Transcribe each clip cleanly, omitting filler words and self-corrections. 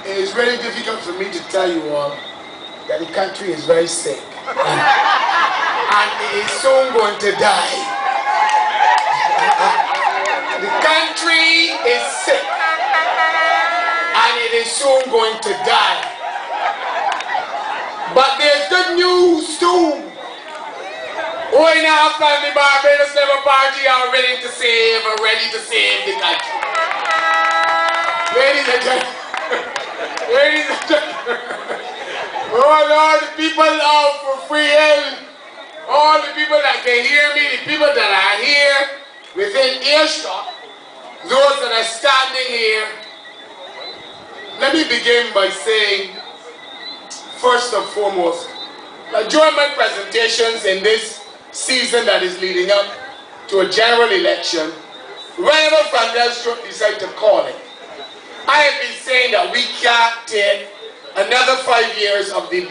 It is very difficult for me to tell you all that the country is very sick and it is soon going to die. The country is sick and it is soon going to die. But there's good news too. We now find the Barbados Labour Party are ready to save the country. Ladies and gentlemen. Ladies and gentlemen, oh Lord, the people out for free health, all the people that can hear me, the people that are here within earshot, those that are standing here, let me begin by saying, first and foremost, that during my presentations in this season that is leading up to a general election, whenever Fandel Stroke decide to call it, I have been saying that we can't take another 5 years of the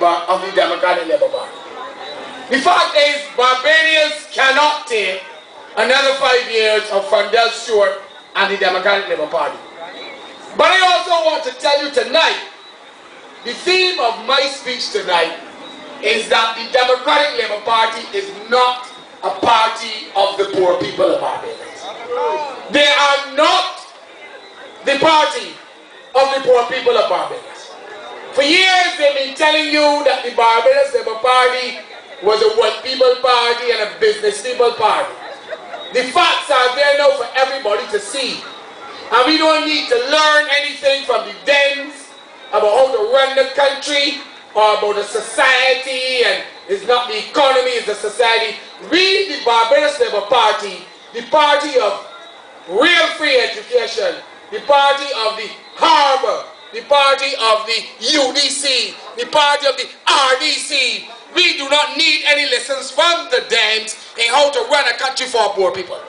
Democratic Labour Party. The fact is, Barbadians cannot take another 5 years of Fandel Stewart and the Democratic Labour Party. But I also want to tell you tonight, the theme of my speech tonight is that the Democratic Labour Party is not a party of the poor people of Barbados. They are not the party of the poor people of Barbados. For years they've been telling you that the Barbados Labour Party was a white people party and a business people party. The facts are there now for everybody to see. And we don't need to learn anything from the dens about how to run the country or about the society, and it's not the economy, it's the society. We, the Barbados Labour Party, the party of real free education, the party of the Harbour, the party of the UDC, the party of the RDC. We do not need any lessons from the Dems in how to run a country for poor people.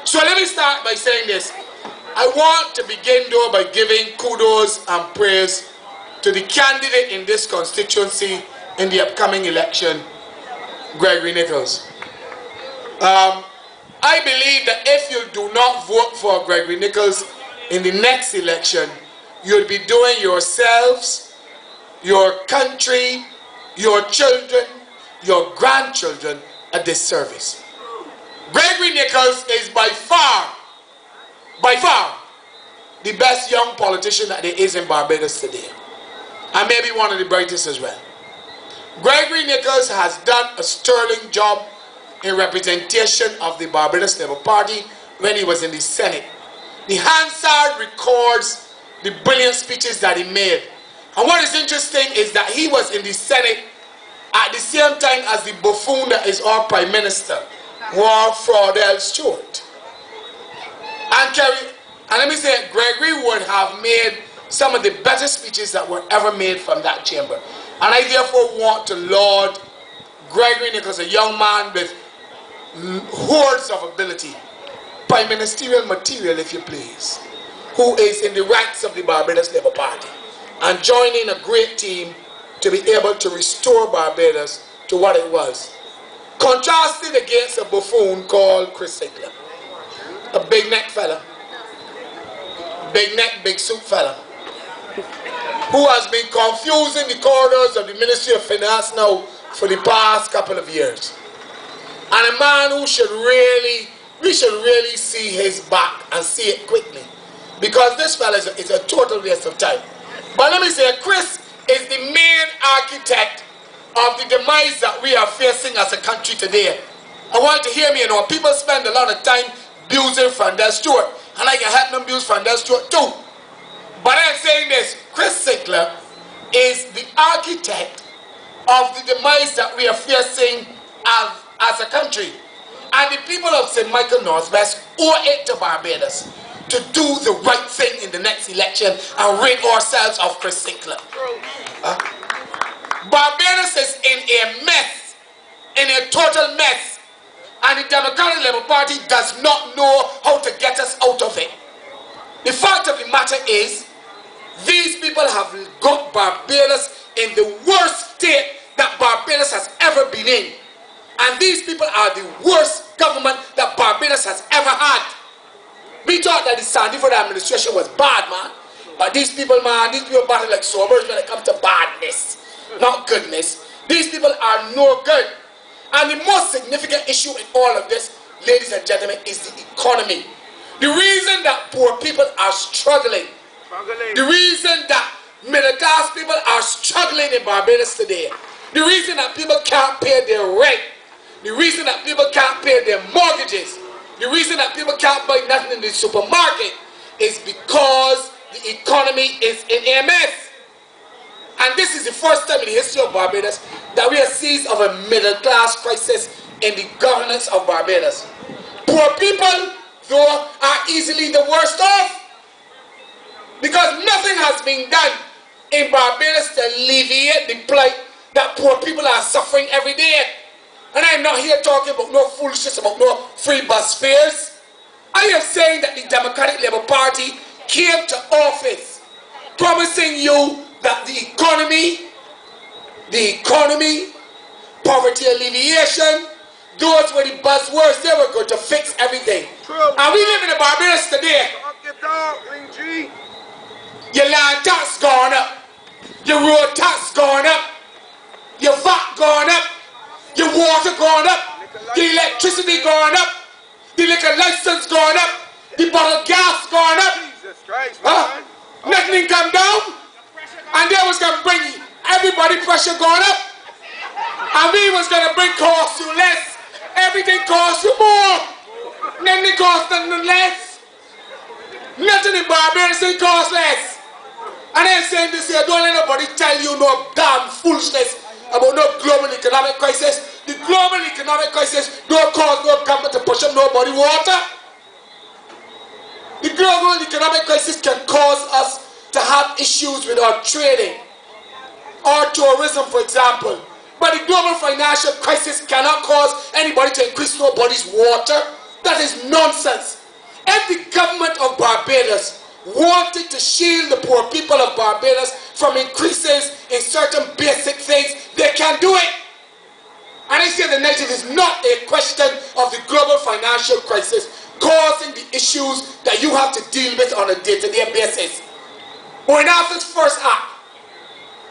So let me start by saying this. I want to begin though by giving kudos and praise to the candidate in this constituency in the upcoming election, Gregory Nichols. I believe that if you do not vote for Gregory Nichols in the next election, you'll be doing yourselves, your country, your children, your grandchildren a disservice. Gregory Nichols is by far, the best young politician that there is in Barbados today. And maybe one of the brightest as well. Gregory Nichols has done a sterling job in representation of the Barbados Labour Party when he was in the Senate. The Hansard records the brilliant speeches that he made. And what is interesting is that he was in the Senate at the same time as the buffoon that is our Prime Minister, Fandel Stewart. And let me say, Gregory would have made some of the better speeches that were ever made from that chamber. And I therefore want to laud Gregory Nichols, a young man with hordes of ability, prime ministerial material if you please, who is in the ranks of the Barbados Labour Party and joining a great team to be able to restore Barbados to what it was. Contrasted against a buffoon called Chris Sickler, a big neck fella, big neck, big suit fella, who has been confusing the corridors of the Ministry of Finance now for the past couple of years. And a man who we should really see his back and see it quickly. Because this fella is a total waste of time. But let me say, Chris is the main architect of the demise that we are facing as a country today. I want you to hear me, people spend a lot of time abusing Fandel Stewart. And I can help them abuse Fandel Stewart too. But I'm saying this, Chris Sickler is the architect of the demise that we are facing as a country. And the people of St. Michael Northwest owe it to Barbados to do the right thing in the next election and rid ourselves of Chris Sickler. Barbados is in a mess, in a total mess. And the Democratic Labour Party does not know how to get us out of it. The fact of the matter is, these people have got Barbados in the worst state that Barbados has ever been in. And these people are the worst government that Barbados has ever had. We thought that the Sandy-Ford administration was bad, man. But these people, man, these people battle like sobers when it comes to badness, not goodness. These people are no good. And the most significant issue in all of this, ladies and gentlemen, is the economy. The reason that poor people are struggling, the reason that middle class people are struggling in Barbados today, the reason that people can't pay their rent, the reason that people can't pay their mortgages, the reason that people can't buy nothing in the supermarket is because the economy is in a mess. And this is the first time in the history of Barbados that we are seized of a middle class crisis in the governance of Barbados. Poor people, though, are easily the worst off, because nothing has been done in Barbados to alleviate the plight that poor people are suffering every day. And I'm not here talking about no foolishness, about no free bus fares. I am saying that the Democratic Labour Party came to office promising you that the economy, poverty alleviation, those were the buzzwords. They were going to fix everything. And we live in Barbados today. Your land tax gone up, your road tax gone up, your VAT gone up, your water gone up, the electricity gone up, the liquor license gone up, the bottled gas gone up. Nothing come down, and they was going to bring everybody pressure going up, and we was going to bring cost you less. Everything costs you more. Nothing costs nothing less. Nothing in Barbados costs less. And I'm saying this here, don't let nobody tell you no damn foolishness about no global economic crisis. The global economic crisis don't cause no government to push up nobody water. The global economic crisis can cause us to have issues with our trading or tourism, for example. But the global financial crisis cannot cause anybody to increase nobody's water. That is nonsense. If the government of Barbados wanted to shield the poor people of Barbados from increases in certain basic things, they can do it. And I say the next is not a question of the global financial crisis causing the issues that you have to deal with on a day-to-day basis. When Arthur's first act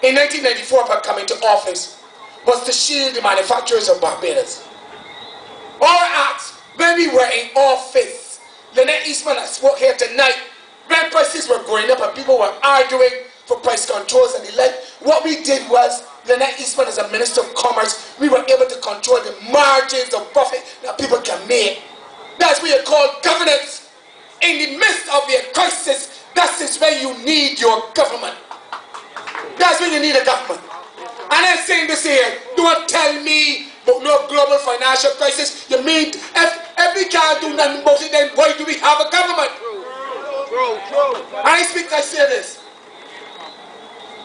in 1994 upon coming to office was to shield the manufacturers of Barbados. Our act, when we were in office, Lynette Eastman that spoke here tonight, when prices were going up and people were arguing for price controls and the like, what we did was, Lynette Eastman as a Minister of Commerce, we were able to control the margins of profit that people can make. That's what you call governance. In the midst of the crisis, that is where you need your government. That's when you need a government. And I'm saying this here, don't tell me about no global financial crisis. You mean, if we can't do nothing about it, then why do we have a government? I say this.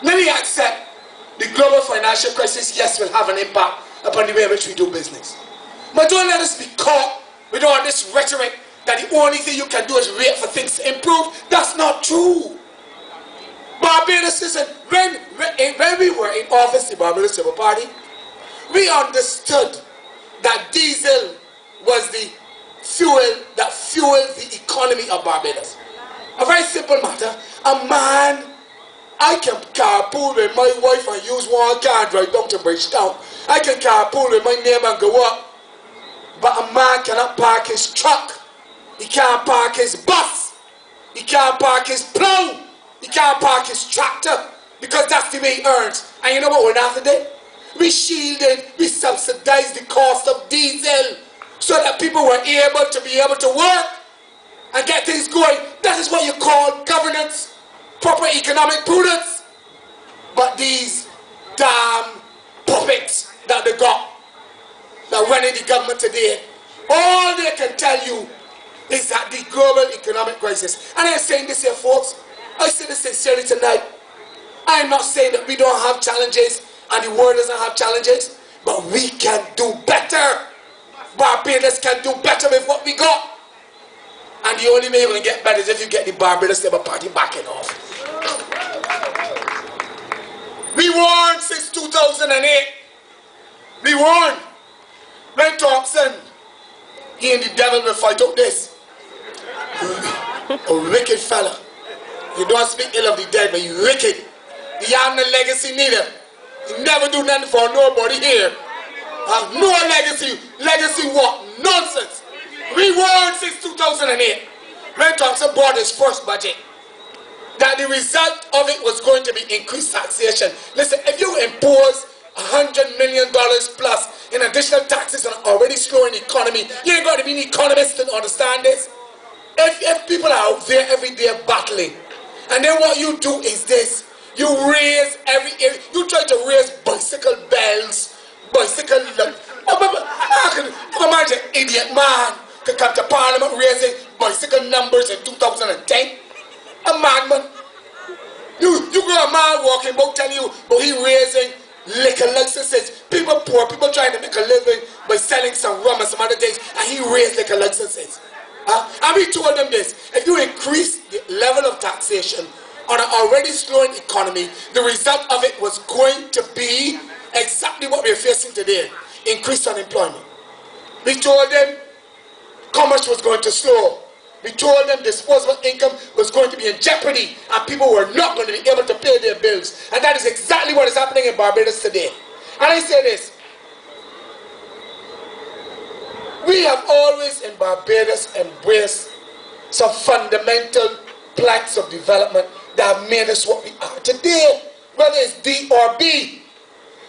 Let me accept the global financial crisis, yes, will have an impact upon the way in which we do business. But don't let us be caught with all this rhetoric that the only thing you can do is wait for things to improve. That's not true. Barbados isn't. When we were in office, the Barbados Labour Party, we understood that diesel was the fuel that fueled the economy of Barbados. A very simple matter. A man, I can carpool with my wife and use one car and drive down to Bridgetown. I can carpool with my neighbor and go up. But a man cannot park his truck. He can't park his bus. He can't park his plow. He can't park his tractor, because that's the way he earns. And you know what we're not today? We shielded, we subsidized the cost of diesel so that people were able to work and get things going. That is what you call governance, proper economic prudence. But these damn puppets that they got, that run in the government today, all they can tell you is that the global economic crisis. And I'm saying this here, folks, I say this sincerely tonight. I'm not saying that we don't have challenges and the world doesn't have challenges, but we can do better. Barbados can do better with what we got. And the only way you're going to get better is if you get the Barbados Labour Party backing off. We warned since 2008. We warned. When Thompson, he and the devil will fight out this. A wicked fella. You don't speak ill of the dead, but you wicked. You have no legacy neither. You never do nothing for nobody here. Have no legacy. Legacy what? Nonsense. We warned since 2008 when Thompson brought his first budget that the result of it was going to be increased taxation. Listen, if you impose $100 million plus in additional taxes on an already slowing economy, you ain't got to be an economist to understand this. If people are out there every day battling, and then what you do is this: you raise you try to raise bicycle bells, bicycle. You imagine an idiot man to come to Parliament raising bicycle numbers in 2010. A madman. You got a man walking about telling you, but he raising liquor licenses. People poor, people trying to make a living by selling some rum and some other things, and he raised liquor licenses. And we told them this: if you increase the level of taxation on an already slowing economy, the result of it was going to be exactly what we're facing today: increased unemployment. We told them commerce was going to slow. We told them disposable income was going to be in jeopardy, and people were not going to be able to pay their bills. And that is exactly what is happening in Barbados today. And I say this: we have always in Barbados embraced some fundamental planks of development that have made us what we are today, whether it's D or B.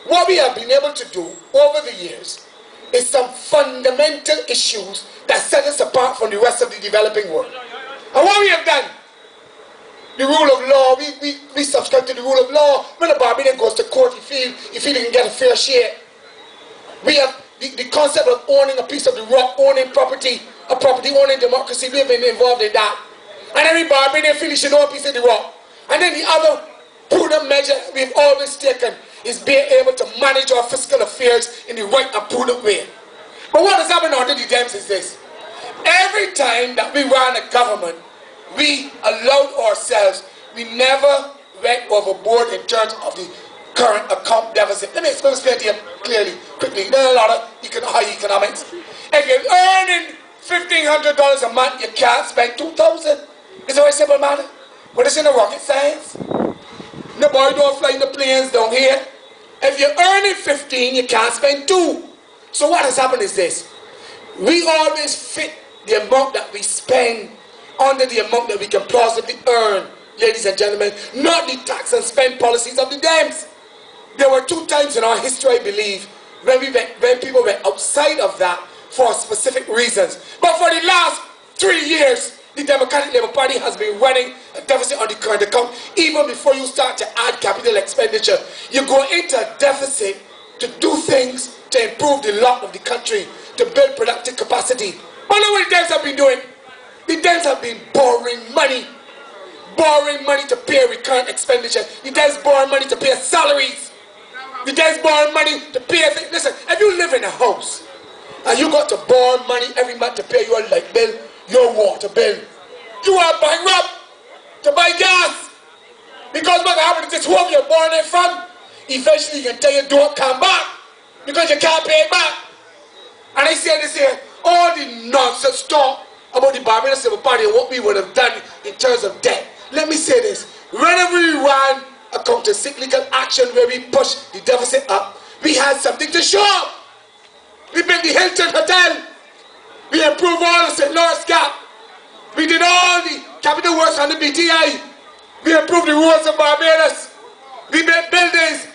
What we have been able to do over the years is some fundamental issues that set us apart from the rest of the developing world. And what we have done, the rule of law, we subscribe to the rule of law. When a Barbadian goes to court, he can get a fair share. We have the concept of owning a piece of the rock, owning property, a property owning democracy. We have been involved in that. And every Barbadian feels he should own a piece of the rock. And then the other prudent measure we've always taken is being able to manage our fiscal affairs in the right and prudent way. But what has happened under the Dems is this: every time that we ran a government, we allowed ourselves, we never went overboard in terms of the current account deficit. Let me explain to you clearly, quickly. There's a lot of high economics. If you're earning $1,500 a month, you can't spend $2,000. It's a very simple matter. But it's in the rocket science. Nobody don't fly in the planes down here. If you're earning 15, you can't spend 2. So what has happened is this: we always fit the amount that we spend under the amount that we can plausibly earn, ladies and gentlemen, not the tax and spend policies of the Dems. There were 2 times in our history, I believe, when people went outside of that for specific reasons. But for the last 3 years, the Democratic Labour Party has been running a deficit on the current account. Even before you start to add capital expenditure, you go into a deficit to do things to improve the lot of the country, to build productive capacity. But look what the Dems have been doing. The Dems have been borrowing money to pay recurrent expenditure. The Dems borrowing money to pay salaries. The Dems borrowing money to pay things. Listen, if you live in a house and you got to borrow money every month to pay your light bill, your water bill, you are bankrupt to buy gas. Because what happens is this home you're born in from, eventually you can tell you don't come back because you can't pay it back. And I say this here: all the nonsense talk about the Barbados Labour Party and what we would have done in terms of debt. Let me say this: whenever we ran a counter-cyclical action where we pushed the deficit up, we had something to show. We built the Hilton Hotel. We improved all the St. Lawrence Gap. We did all the capital works on the BTI. We improved the roads of Barbados. We built buildings.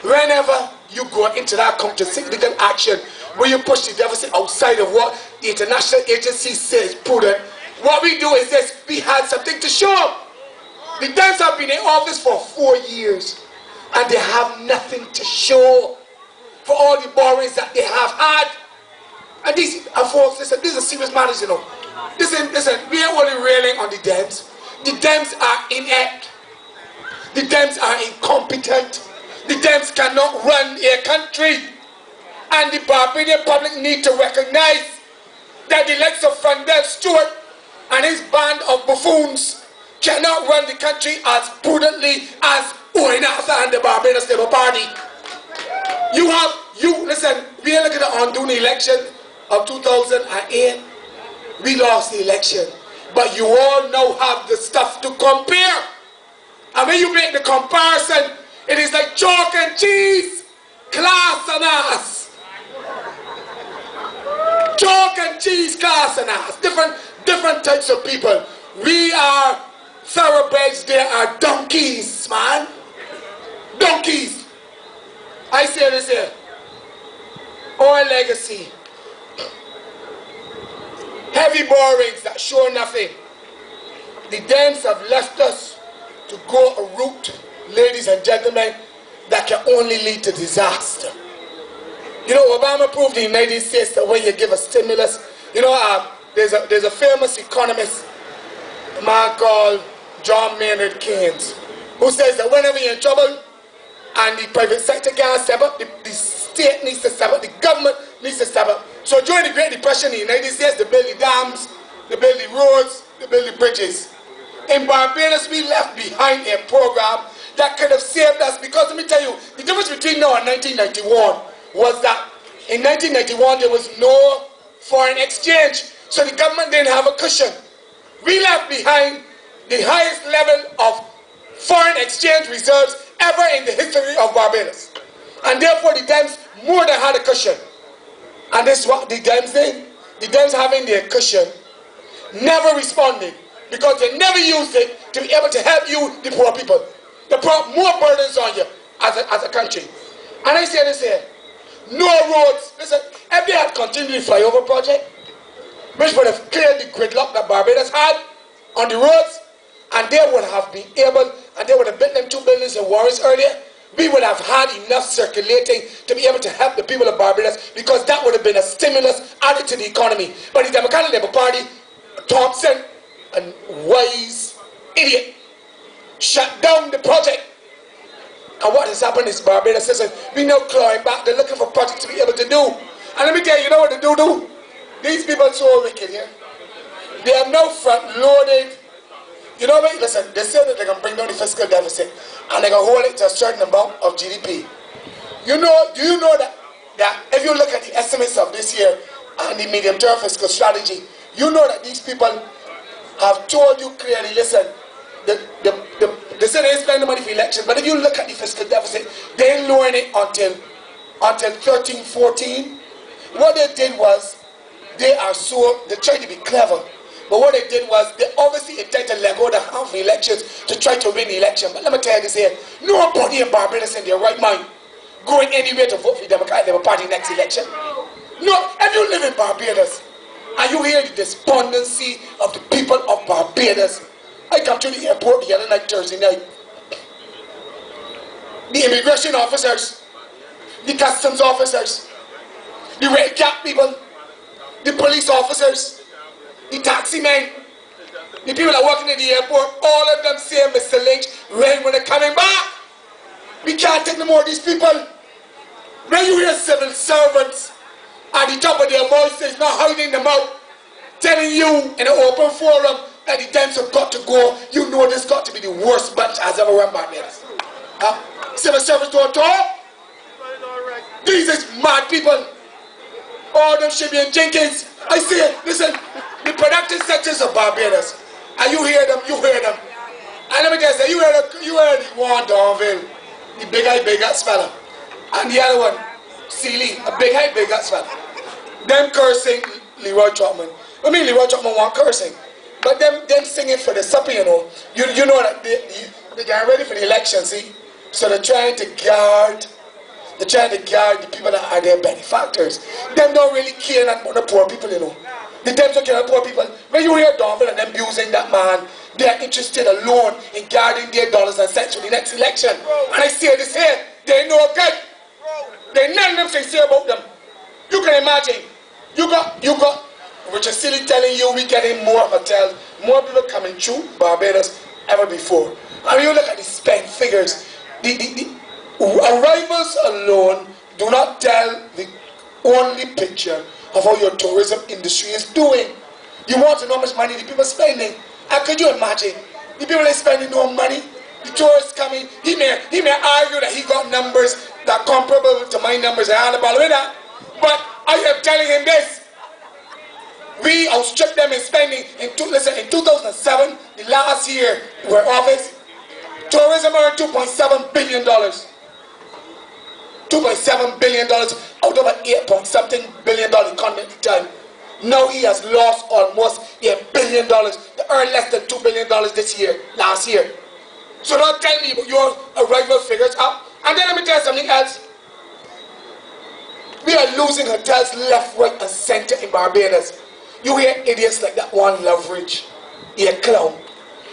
Whenever you go into that counter-cyclical action where you push the deficit outside of what the international agency says prudent, what we do is this: we had something to show. The Dems have been in office for 4 years and they have nothing to show for all the borrowings that they have had. And these folks, listen, these are serious matters, you know. Listen, we are only railing on the Dems. The Dems are inept. The Dems are incompetent. The Dems cannot run a country. And the Barbadian public need to recognize that the likes of Frandel Stewart and his band of buffoons cannot run the country as prudently as Owen Arthur and the Barbados Labour Party. Listen, we are looking at the election of 2008. we lost the election. But you all now have the stuff to compare. And when you make the comparison, it is like chalk and cheese, class and ass. Chalk and cheese, class and ass. Different types of people. We are thoroughbreds, they are donkeys, man. Donkeys. I say this here. Our legacy. Heavy borrowings that show nothing. The Dems have left us to go a route, ladies and gentlemen, that can only lead to disaster. You know, Obama proved in the United States that when you give a stimulus, you know, there's a famous economist, a man called John Maynard Keynes, who says that whenever you're in trouble and the private sector can't step up, the state needs to step up, the government needs to step up. So during the Great Depression in the United States, they built the dams, they built the roads, they built the bridges. In Barbados, we left behind a program that could have saved us, because let me tell you, the difference between now and 1991 was that in 1991 there was no foreign exchange, so the government didn't have a cushion. We left behind the highest level of foreign exchange reserves ever in the history of Barbados. And therefore the Dems more than had a cushion. And this is what the Dems did. The Dems having their cushion never responded, because they never used it to be able to help you, the poor people. They brought more burdens on you as a country. And I say this here, no roads. Listen, if they had continued the flyover project, which would have cleared the gridlock that Barbados had on the roads, and they would have been able, and they would have built them 2 buildings in Warris earlier, we would have had enough circulating to be able to help the people of Barbados, because that would have been a stimulus added to the economy. But the Democratic Labour Party, Thompson, and wise idiot, shut down the project. And what has happened is Barbados says, we now clawing back, they're looking for projects to be able to do. And let me tell you, you know what they do? These people are so wicked here. They have now front-loaded. You know what? Listen, they say that they can bring down the fiscal deficit and they can hold it to a certain amount of GDP. You know, do you know that if you look at the estimates of this year and the medium-term fiscal strategy, you know that these people have told you clearly, listen, they say they spend the money for elections, but if you look at the fiscal deficit, they ain't lowering it until 13, 14. What they did was, they tried to be clever, but what they did was, they obviously intended to let go the half the elections to try to win the election. But let me tell you this here, nobody in Barbados in their right mind going anywhere to vote for the Democratic Labour Party next election. No, if you live in Barbados, and you hear the despondency of the people of Barbados. I come to the airport the other night, Thursday night. The immigration officers, the customs officers, the red cap people, the police officers, the taxi men, the people that working in the airport, all of them say, Mr. Lynch, when they're coming back, we can't take no more of these people. When you hear civil servants at the top of their voices, not hiding them out, telling you in an open forum that the Dems have got to go, you know this got to be the worst bunch has ever run Barbados. Civil service don't talk. These is mad people. All them should be in Jenkins. I see it. Listen, the productive sectors of Barbados, and you hear them, And let me tell you, you heard the one Donville, the big ass fella, and the other one, Sealy, a big ass fella. Them cursing Leroy Chapman. I mean, Leroy Chapman want cursing. But them singing for the supper, you know. You know that they get ready for the election, see? So they're trying to guard the people that are their benefactors. Them don't really care about the poor people, you know. The Dems don't care about poor people. When you hear Donville and them abusing that man, they are interested alone in guarding their dollars and cents for the next election. And I say this here, they know good. They none of them say about them. You can imagine, you got Richard Silly telling you we're getting more hotels, more people coming through Barbados ever before. And you look at the spend figures, the arrivals alone do not tell the only picture of how your tourism industry is doing. You want to know how much money the people are spending. How could you imagine? The people are spending no money. The tourists coming, he may argue that he got numbers that are comparable to my numbers and all about that. But I am telling him this. We outstripped them in spending. In 2007, the last year we were office, tourism earned $2.7 billion. $2.7 billion out of an 8-point-something billion dollar economy at the time. Now he has lost almost $1 billion. They earned less than $2 billion last year. So don't tell me about your arrival figures up. And then let me tell you something else. We are losing hotels left, right, and center in Barbados. You hear idiots like that one leverage. You're a clown.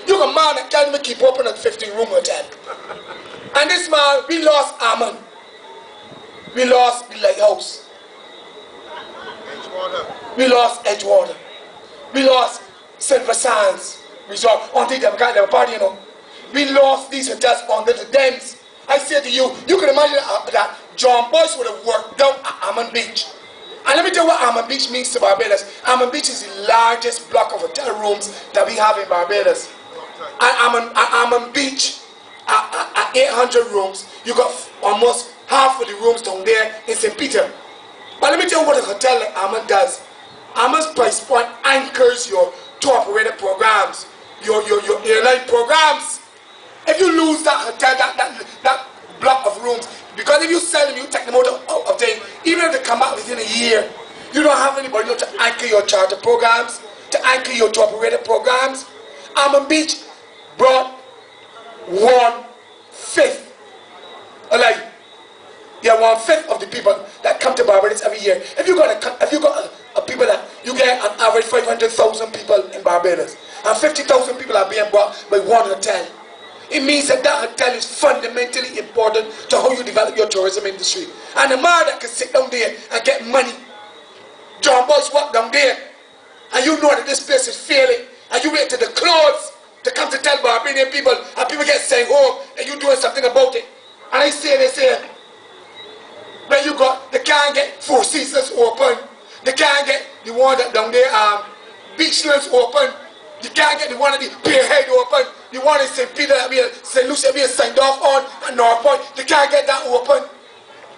You a man that tell me keep open at 50-room hotel. And this man, we lost Ammon. We lost the Lighthouse. We lost Edgewater. We lost Silver Sands Resort. On the party, you know. We lost these hotels under the dams. I say to you, you can imagine that John Boyce would have worked down at Ammon Beach. And let me tell you what Ammon Beach means to Barbados. Ammon Beach is the largest block of hotel rooms that we have in Barbados. And Ammon Beach, at 800 rooms, you got almost half of the rooms down there in St. Peter. But let me tell you what a hotel like Ammon does. Ammon's price point anchors your tour operator programs, your airline programs. If you lose that hotel, that block of rooms, because if you sell them, you take them out of them, even if they come back within a year, you don't have anybody to anchor your charter programs, to anchor your tour operator programs. Ammon Beach brought 1/5, yeah, 1/5 of the people that come to Barbados every year. If you got a people that you get an average 500,000 people in Barbados, and 50,000 people are being brought by one hotel. It means that hotel is fundamentally important to how you develop your tourism industry. And the man that can sit down there and get money, John Boyce walk down there, and you know that this place is failing, and you wait till the clothes to come to tell Barbadian people, and people get sent home, and you doing something about it. And they say, when you got, they can't get Four Seasons open, they can't get the one that down there, Beachlands open, you can't get the one at the Pierhead open, the one in St. Peter, St. Lucia, we signed off on, and North Point, they can't get that open.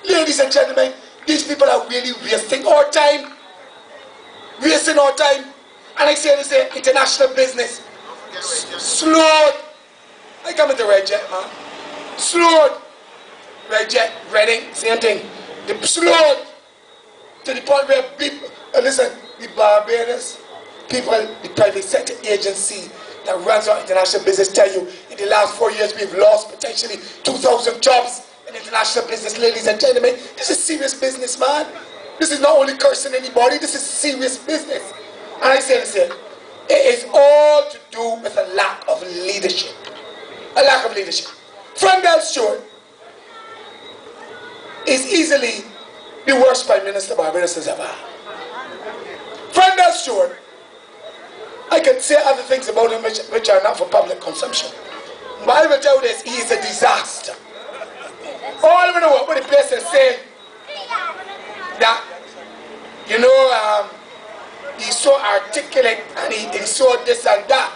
Ladies and gentlemen, these people are really wasting our time. Wasting our time. And I say this is international business. Slowed. I come into Red Jet, man. Slowed. Red Jet, Reading, same thing. They slowed to the point where people, listen, the Barbados people, the private sector agency that runs our international business tell you in the last 4 years we've lost potentially 2,000 jobs in international business. Ladies and gentlemen, this is serious business, man. This is not only cursing anybody, this is serious business. And I say this here, it is all to do with a lack of leadership. A lack of leadership. Frandell Stewart is easily the worst Prime Minister Barbados has ever had. Frandell Stewart, I could say other things about him which are not for public consumption. But I will tell you this, he is a disaster. All over the world, the place is saying that, you know, he's so articulate and he's so this and that.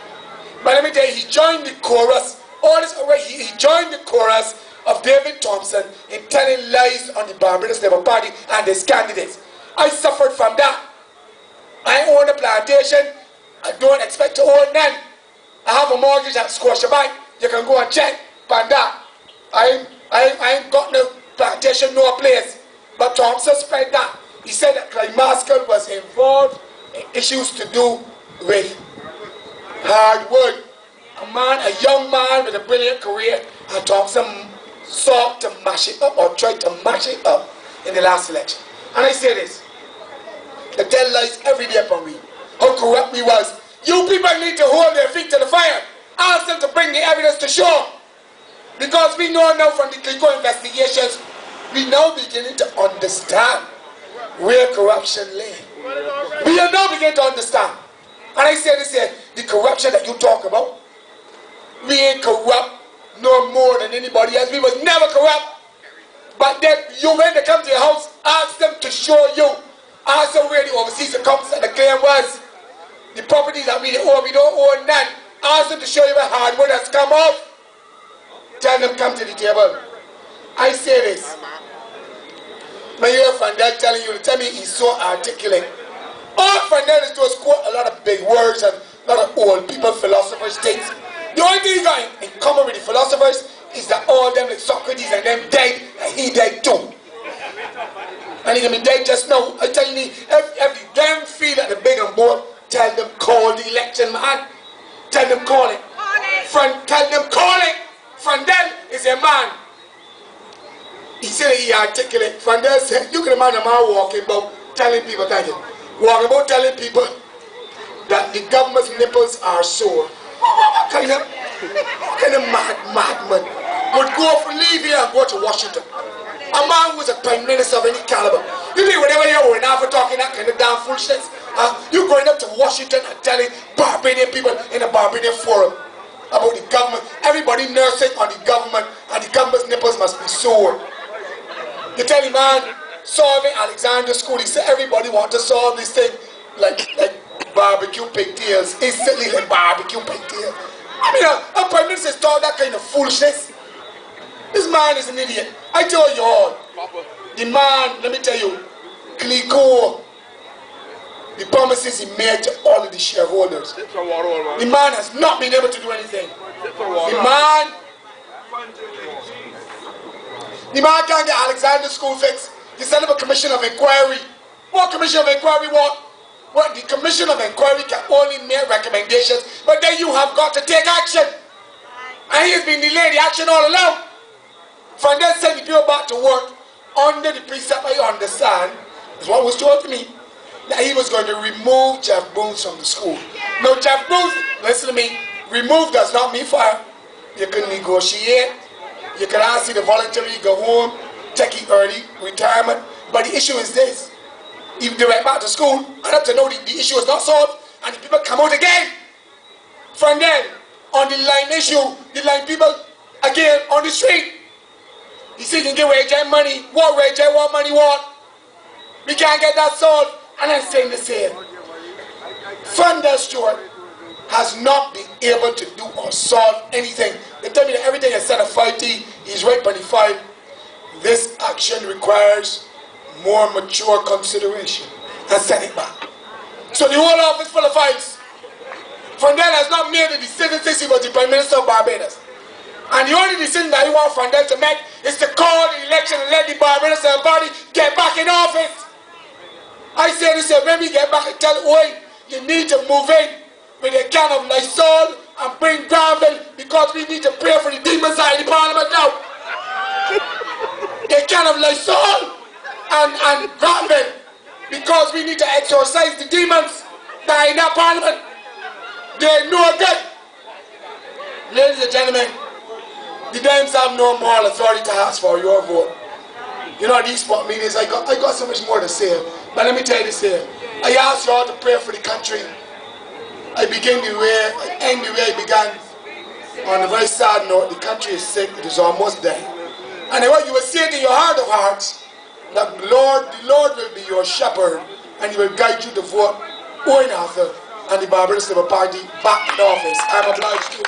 But let me tell you, he joined the chorus, all this already, he joined the chorus of David Thompson in telling lies on the Barbados Labour Party and his candidates. I suffered from that. I own a plantation. I don't expect to own none. I have a mortgage at Scotiabank. You can go and check on that. I ain't got no plantation, no place. But Thompson spread that. He said that Clive Maskell was involved in issues to do with hard work. A young man with a brilliant career, and Thompson sought to mash it up or tried to mash it up in the last election. And I say this, they tell lies every day upon me. How corrupt we was. You people need to hold their feet to the fire. Ask them to bring the evidence to show. Because we know now from the Clico investigations, we now beginning to understand where corruption lay. We are now beginning to understand. And I say this here, the corruption that you talk about, we ain't corrupt no more than anybody else. We was never corrupt. But then when they come to your house, ask them to show you. Ask them where the overseas accounts and the claim was. The properties that we own, we don't own none. Ask them to show you where hard work has come off. Tell them come to the table. I say this. When you hear Frandell telling you, tell me he's so articulate. All Fernandez do is quote a lot of big words and a lot of old people, philosophers, things. The only thing you got in common with the philosophers is that all them like Socrates and them died and he died too. And he can be dead just now. I tell you, if you damn feel that the big and bold, tell them call the election, man. Tell them call it. Tell them call it. Frandel is a man. He said he articulate. Frandel said, look at the man walking about telling people, thank you. Walking about telling people that the government's nipples are sore. What kind of madman would go for leave here and go to Washington? A man who's a prime minister of any caliber. You mean whenever you're now for talking that kind of damn foolishness? You going up to Washington and telling Barbadian people in a Barbadian forum about the government. Everybody nursing on the government and the government's nipples must be sore. You tell him, man, solving Alexander School, he said everybody want to solve this thing like barbecue pigtails. Instantly like barbecue pigtails. I mean, a prime minister is taught that kind of foolishness. This man is an idiot. I tell you all, the man, let me tell you, Clicquot, the promises he made to all of the shareholders, the man has not been able to do anything. The man can't get Alexander School fixed. He set up a commission of inquiry. What commission of inquiry what? Well, the commission of inquiry can only make recommendations, but then you have got to take action. And he has been delaying the action all along. From then send the people back to work under the precept I understand, is what was told to me, that he was going to remove Jeff Boones from the school. Now Jeff Boones, listen to me, remove does not mean fire. You can negotiate, you can ask him to voluntarily go home, take it early retirement, but the issue is this. If they went back to school, I have to know the issue is not solved, and the people come out again. From then, on the line issue, the line people again on the street. You see, you can give Ray J money. What Ray J want money want? We can't get that solved. And I'm saying the same. Frandel Stewart has not been able to do or solve anything. They tell me that everything is set at 5T. He's right by the 5. This action requires more mature consideration and send it back. So the whole office full of files. Frandel has not made a decision since he was the Prime Minister of Barbados. And the only decision that he wants Frandel to make is to call the election and let the Barbados party get back in office. I say this, when we get back and tell Owen, you need to move in with a can of Lysol and bring gravel because we need to pray for the demons out of the parliament now. A can of Lysol and gravel because we need to exorcise the demons that are in that parliament. They're no good. Ladies and gentlemen, the Dems have no moral authority to ask for your vote. You know, these spot meetings, I got so much more to say. But let me tell you this here. I ask you all to pray for the country. I end the way I began. On a very sad note, the country is sick, it is almost dying. And what you will say in your heart of hearts, that the Lord will be your shepherd, and he will guide you to vote Owen Arthur and the Barbados Labour Party back in office. I'm obliged to.